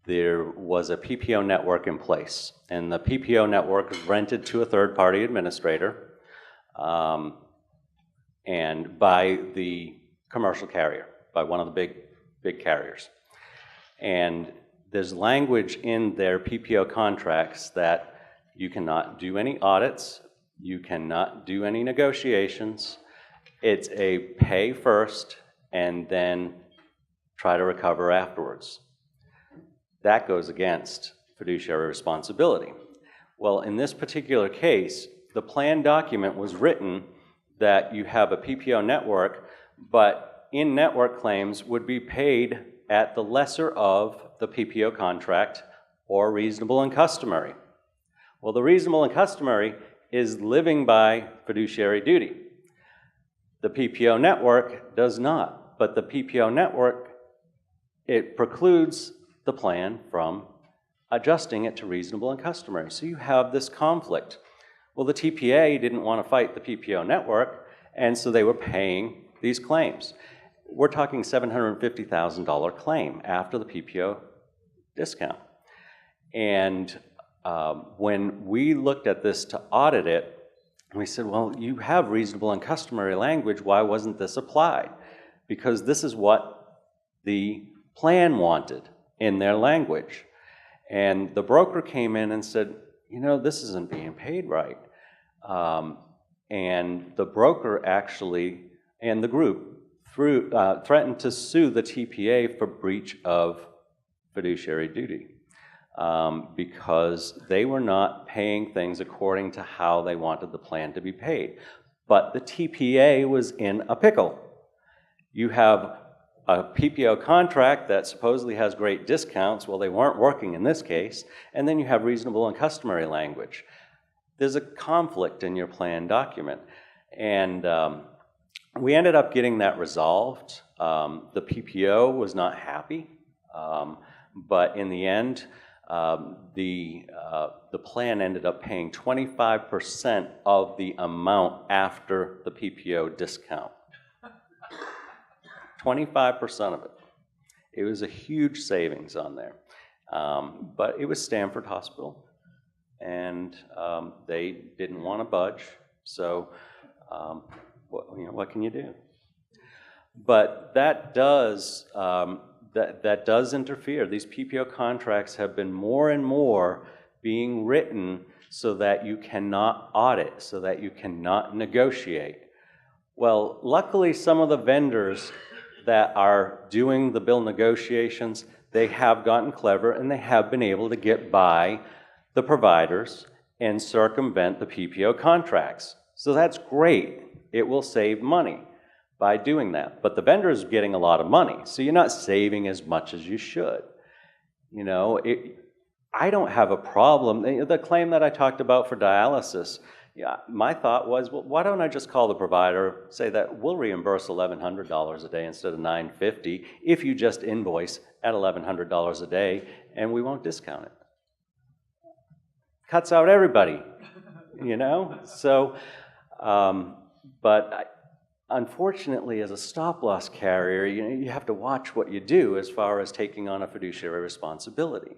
there was a PPO network in place, and the PPO network was rented to a third-party administrator and by the commercial carrier, by one of the big carriers. And there's language in their PPO contracts that you cannot do any audits, you cannot do any negotiations. It's a pay first and then try to recover afterwards. That goes against fiduciary responsibility. Well, in this particular case, the plan document was written that you have a PPO network, but in-network claims would be paid at the lesser of the PPO contract or reasonable and customary. Well, the reasonable and customary is living by fiduciary duty. The PPO network does not, but the PPO network, it precludes the plan from adjusting it to reasonable and customary. So you have this conflict. Well, the TPA didn't want to fight the PPO network, and so they were paying these claims. We're talking $750,000 claim after the PPO discount. And when we looked at this to audit it, we said, well, you have reasonable and customary language. Why wasn't this applied? Because this is what the plan wanted in their language. And the broker came in and said, you know, this isn't being paid right. And the broker actually, and the group, threatened to sue the TPA for breach of fiduciary duty because they were not paying things according to how they wanted the plan to be paid. But the TPA was in a pickle. You have a PPO contract that supposedly has great discounts. Well, they weren't working in this case. And then you have reasonable and customary language. There's a conflict in your plan document. And we ended up getting that resolved. The PPO was not happy, but in the end, the plan ended up paying 25% of the amount after the PPO discount. 25% of it. It was a huge savings on there. But it was Stanford Hospital, and they didn't want to budge, so what can you do? But that does that does interfere. These PPO contracts have been more and more being written so that you cannot audit, so that you cannot negotiate. Well, luckily, some of the vendors that are doing the bill negotiations, they have gotten clever and they have been able to get by the providers and circumvent the PPO contracts. So that's great. It will save money by doing that. But the vendor is getting a lot of money, so you're not saving as much as you should. You know, I don't have a problem. The claim that I talked about for dialysis, yeah, my thought was, well, why don't I just call the provider, say that we'll reimburse $1,100 a day instead of $950 if you just invoice at $1,100 a day, and we won't discount it. Cuts out everybody, you know? So, but unfortunately, as a stop-loss carrier, you have to watch what you do as far as taking on a fiduciary responsibility.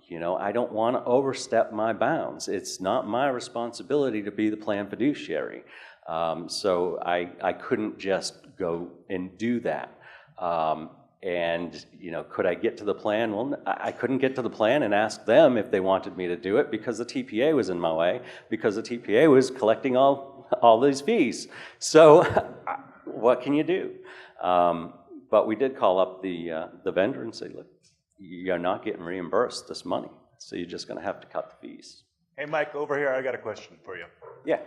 You know, I don't want to overstep my bounds. It's not my responsibility to be the plan fiduciary. So I couldn't just go and do that. And, you know, could I get to the plan? Well, I couldn't get to the plan and ask them if they wanted me to do it because the TPA was in my way, because the TPA was collecting all these fees. So what can you do? But we did call up the vendor and say, look, you're not getting reimbursed this money, so you're just going to have to cut the fees. Hey, Mike, over here, I got a question for you. Yeah.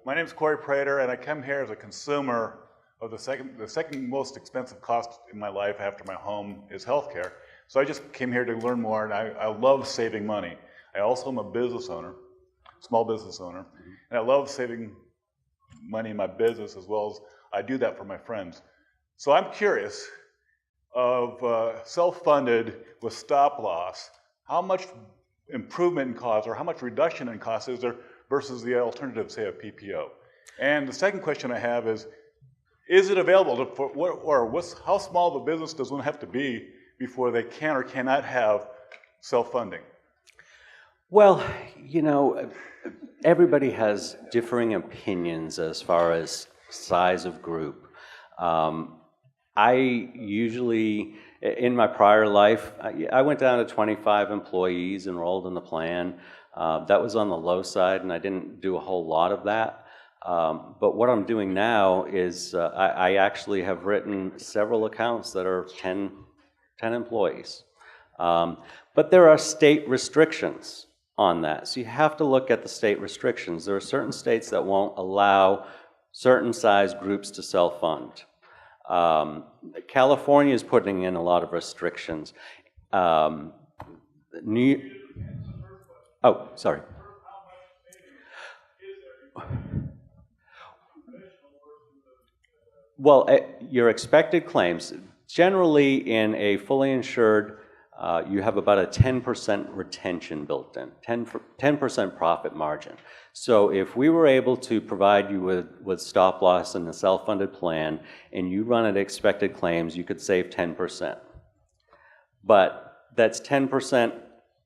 My name's Corey Prater, and I come here as a consumer of the second most expensive cost in my life after my home is healthcare. So I just came here to learn more, and I love saving money. I also am a business owner, small business owner, and I love saving money in my business as well as I do that for my friends. So I'm curious, of self-funded with stop loss, how much improvement in cost or how much reduction in cost is there versus the alternative, say, of PPO? And the second question I have is it available to, how small of a business does one have to be before they can or cannot have self-funding? Well, you know, everybody has differing opinions as far as size of group. I usually, in my prior life, I went down to 25 employees enrolled in the plan. That was on the low side, and I didn't do a whole lot of that. But what I'm doing now is I actually have written several accounts that are 10 employees. But there are state restrictions on that. So you have to look at the state restrictions. There are certain states that won't allow certain size groups to self-fund. California is putting in a lot of restrictions. Oh, sorry. Well, your expected claims, generally in a fully insured you have about a 10% retention built in, 10% profit margin. So if we were able to provide you with stop loss in a self-funded plan and you run at expected claims, you could save 10%. But that's 10%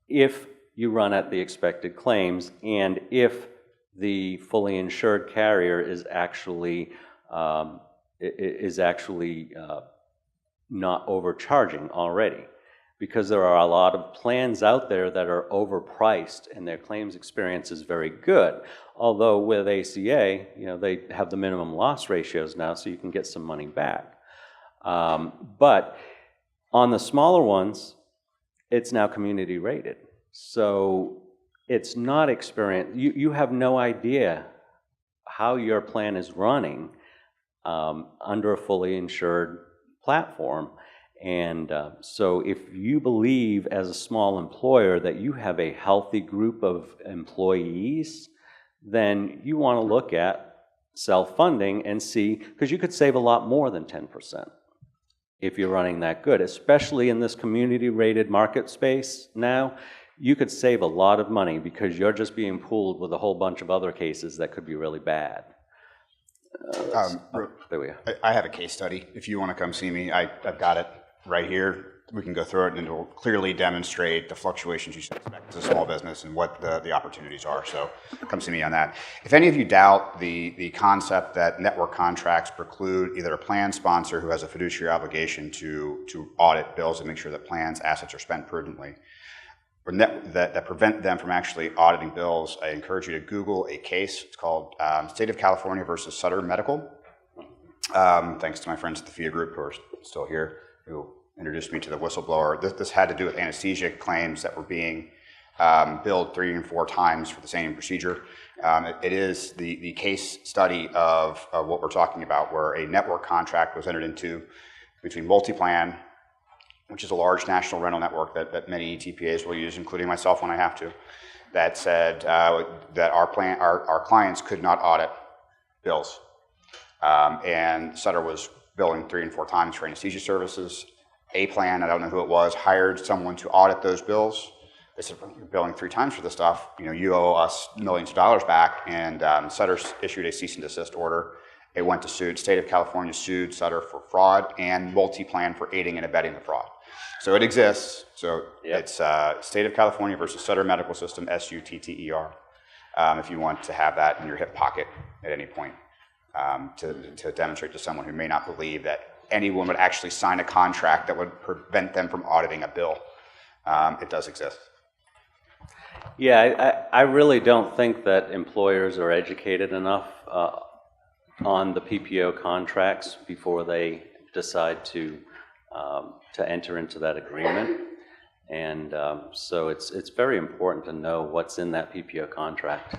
if you run at the expected claims and if the fully insured carrier is actually not overcharging already. Because there are a lot of plans out there that are overpriced and their claims experience is very good. Although with ACA, they have the minimum loss ratios now, so you can get some money back. But on the smaller ones, it's now community rated. So it's not experience. You have no idea how your plan is running under a fully insured platform. And so if you believe as a small employer that you have a healthy group of employees, then you want to look at self-funding and see, because you could save a lot more than 10% if you're running that good, especially in this community-rated market space now. You could save a lot of money because you're just being pooled with a whole bunch of other cases that could be really bad. There we go. I have a case study. If you want to come see me, I've got it right here. We can go through it and it will clearly demonstrate the fluctuations you should expect as a small business and what the opportunities are. So come see me on that. If any of you doubt the concept that network contracts preclude either a plan sponsor who has a fiduciary obligation to audit bills and make sure that plans' assets are spent prudently, or that prevent them from actually auditing bills, I encourage you to Google a case. It's called State of California versus Sutter Medical. Thanks to my friends at the FIA group who are still here, who introduced me to the whistleblower. This had to do with anesthesia claims that were being billed 3 and 4 times for the same procedure. It is the case study of what we're talking about, where a network contract was entered into between Multiplan, which is a large national rental network that many TPAs will use, including myself when I have to, that said that our clients could not audit bills. And Sutter was billing 3 and 4 times for anesthesia services. A plan, I don't know who it was, hired someone to audit those bills. They said, well, you're billing 3 times for this stuff. You owe us millions of dollars back. And Sutter issued a cease and desist order. It went to suit. State of California sued Sutter for fraud and Multiplan for aiding and abetting the fraud. So it exists. So It's State of California versus Sutter Medical System, SUTTER, if you want to have that in your hip pocket at any point to demonstrate to someone who may not believe that anyone would actually sign a contract that would prevent them from auditing a bill. It does exist. Yeah, I really don't think that employers are educated enough on the PPO contracts before they decide to enter into that agreement. And so it's very important to know what's in that PPO contract.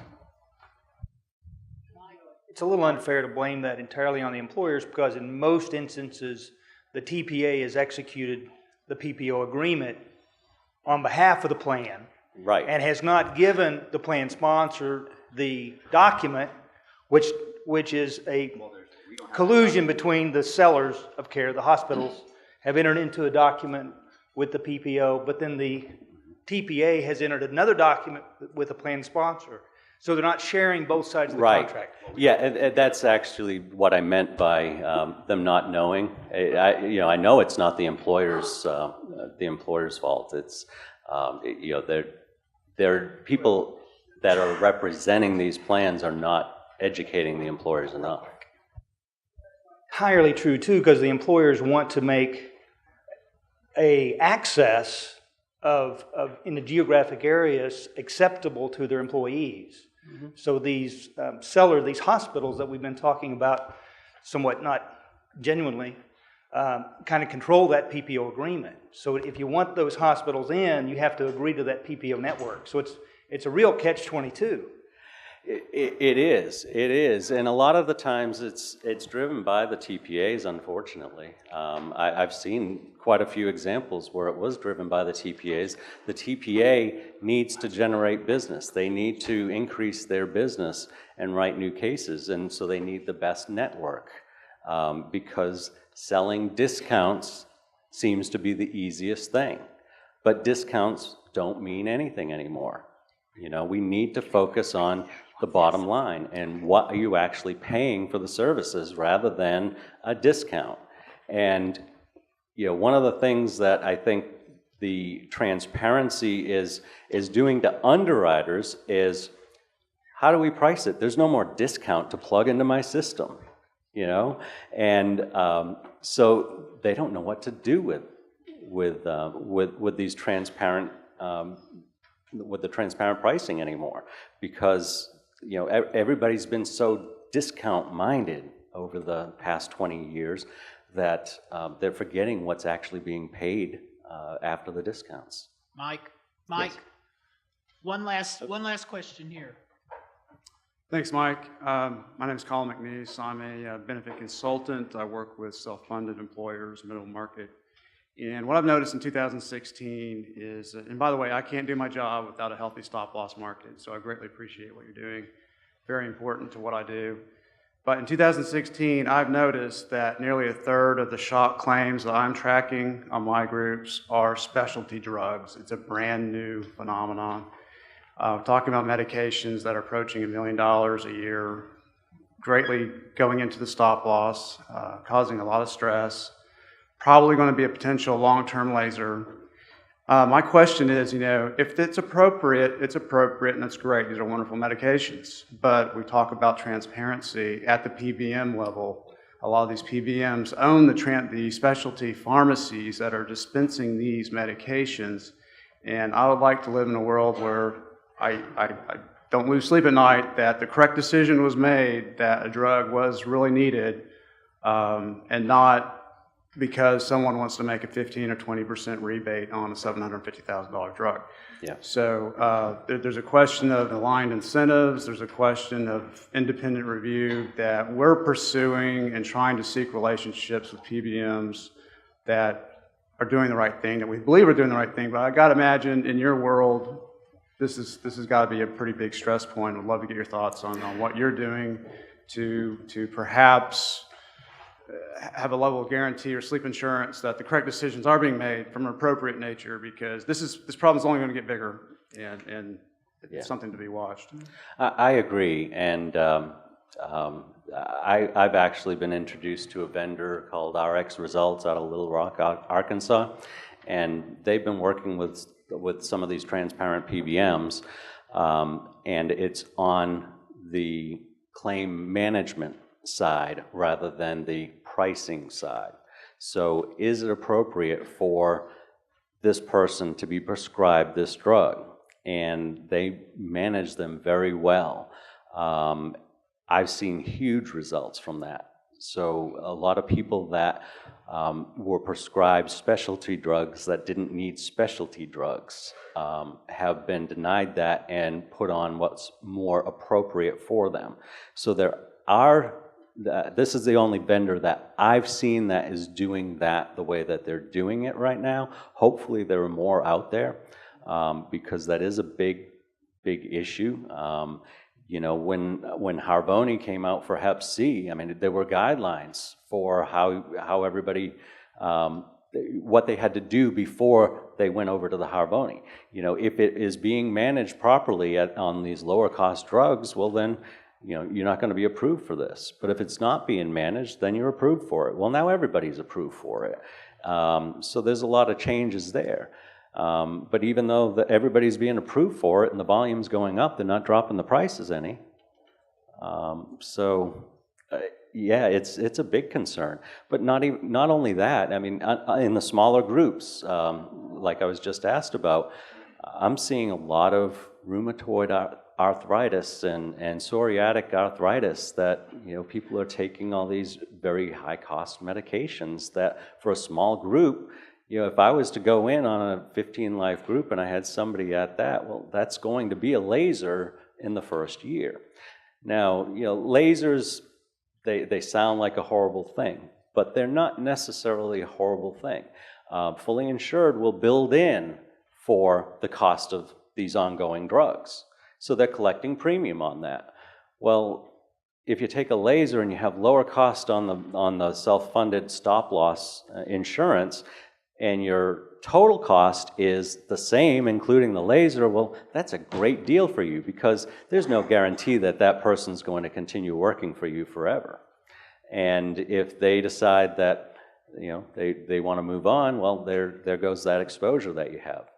It's a little unfair to blame that entirely on the employers, because in most instances, the TPA has executed the PPO agreement on behalf of the plan, right, and has not given the plan sponsor the document, which is a collusion between the sellers of care. The hospitals have entered into a document with the PPO, but then the TPA has entered another document with the plan sponsor. So they're not sharing both sides of the contract. Yeah, and that's actually what I meant by them not knowing. I know it's not the employer's fault. It's they're people that are representing these plans are not educating the employers enough. Entirely true too, because the employers want to make a access of in the geographic areas acceptable to their employees. Mm-hmm. So these these hospitals that we've been talking about, somewhat not genuinely, kind of control that PPO agreement. So if you want those hospitals in, you have to agree to that PPO network. So it's a real catch-22. It is, and a lot of the times it's driven by the TPAs, unfortunately. I've seen quite a few examples where it was driven by the TPAs. The TPA needs to generate business. They need to increase their business and write new cases, and so they need the best network because selling discounts seems to be the easiest thing. But discounts don't mean anything anymore. You know, we need to focus on the bottom line and what are you actually paying for the services rather than a discount. And, you know, one of the things that I think the transparency is doing to underwriters is, how do we price it? There's no more discount to plug into my system, you know? And so they don't know what to do with these transparent, with the transparent pricing anymore, because, you know, everybody's been so discount minded over the past 20 years that they're forgetting what's actually being paid after the discounts. Mike, Yes. one last question here. Thanks, Mike. My name is Colin McNeese. I'm a benefit consultant. I work with self-funded employers, middle market. And what I've noticed in 2016 is, and by the way, I can't do my job without a healthy stop-loss market, so I greatly appreciate what you're doing. Very important to what I do. But in 2016, I've noticed that nearly a third of the shock claims that I'm tracking on my groups are specialty drugs. It's a brand new phenomenon. Talking about medications that are approaching $1 million a year, greatly going into the stop loss, causing a lot of stress, probably going to be a potential long-term laser. My question is, you know, if it's appropriate, and that's great. These are wonderful medications. But we talk about transparency at the PBM level. A lot of these PBMs own the specialty pharmacies that are dispensing these medications. And I would like to live in a world where I don't lose sleep at night that the correct decision was made, that a drug was really needed, and not because someone wants to make a 15 or 20% rebate on a $750,000 drug. Yeah. So there's a question of aligned incentives, there's a question of independent review that we're pursuing and trying to seek relationships with PBMs that are doing the right thing, that we believe are doing the right thing. But I got to imagine in your world, this has got to be a pretty big stress point. I'd love to get your thoughts on what you're doing to perhaps have a level of guarantee or sleep insurance that the correct decisions are being made from an appropriate nature, because this problem is only going to get bigger, and it's something to be watched. I agree, and I've actually been introduced to a vendor called RX Results out of Little Rock, Arkansas, and they've been working with some of these transparent PBMs, and it's on the claim management side rather than the pricing side. So is it appropriate for this person to be prescribed this drug? And they manage them very well. I've seen huge results from that. So a lot of people that were prescribed specialty drugs that didn't need specialty drugs have been denied that and put on what's more appropriate for them. So there are this is the only vendor that I've seen that is doing that the way that they're doing it right now. Hopefully there are more out there, because that is a big issue. You know, when Harvoni came out for Hep C, I mean, there were guidelines for how everybody, what they had to do before they went over to the Harvoni. You know, if it is being managed properly on these lower cost drugs, well then, you know, you're not going to be approved for this. But if it's not being managed, then you're approved for it. Well, now everybody's approved for it. So there's a lot of changes there. But even though everybody's being approved for it and the volume's going up, they're not dropping the prices any. Yeah, it's a big concern. But not only that, I mean, in the smaller groups, like I was just asked about, I'm seeing a lot of rheumatoid arthritis and psoriatic arthritis that, you know, people are taking all these very high cost medications that for a small group, you know, if I was to go in on a 15 life group and I had somebody at that, well, that's going to be a laser in the first year. Now, you know, lasers, they sound like a horrible thing, but they're not necessarily a horrible thing. Fully insured will build in for the cost of these ongoing drugs. So they're collecting premium on that. Well, if you take a laser and you have lower cost on the self-funded stop-loss insurance, and your total cost is the same, including the laser, well, that's a great deal for you because there's no guarantee that that person's going to continue working for you forever. And if they decide that, you know, they want to move on, well, there goes that exposure that you have.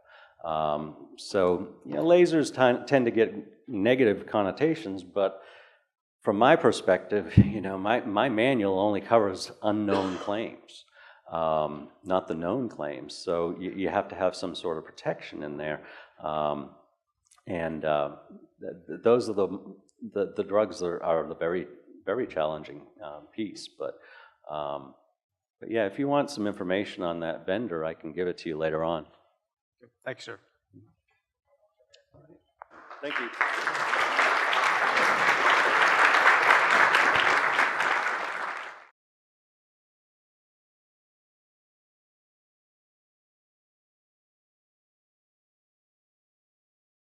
So, you know, lasers tend to get negative connotations, but from my perspective, you know, my manual only covers unknown claims, not the known claims. So you have to have some sort of protection in there. Those are the drugs that are the very, very challenging piece. But yeah, if you want some information on that vendor, I can give it to you later on. Thank you, sir. Thank you.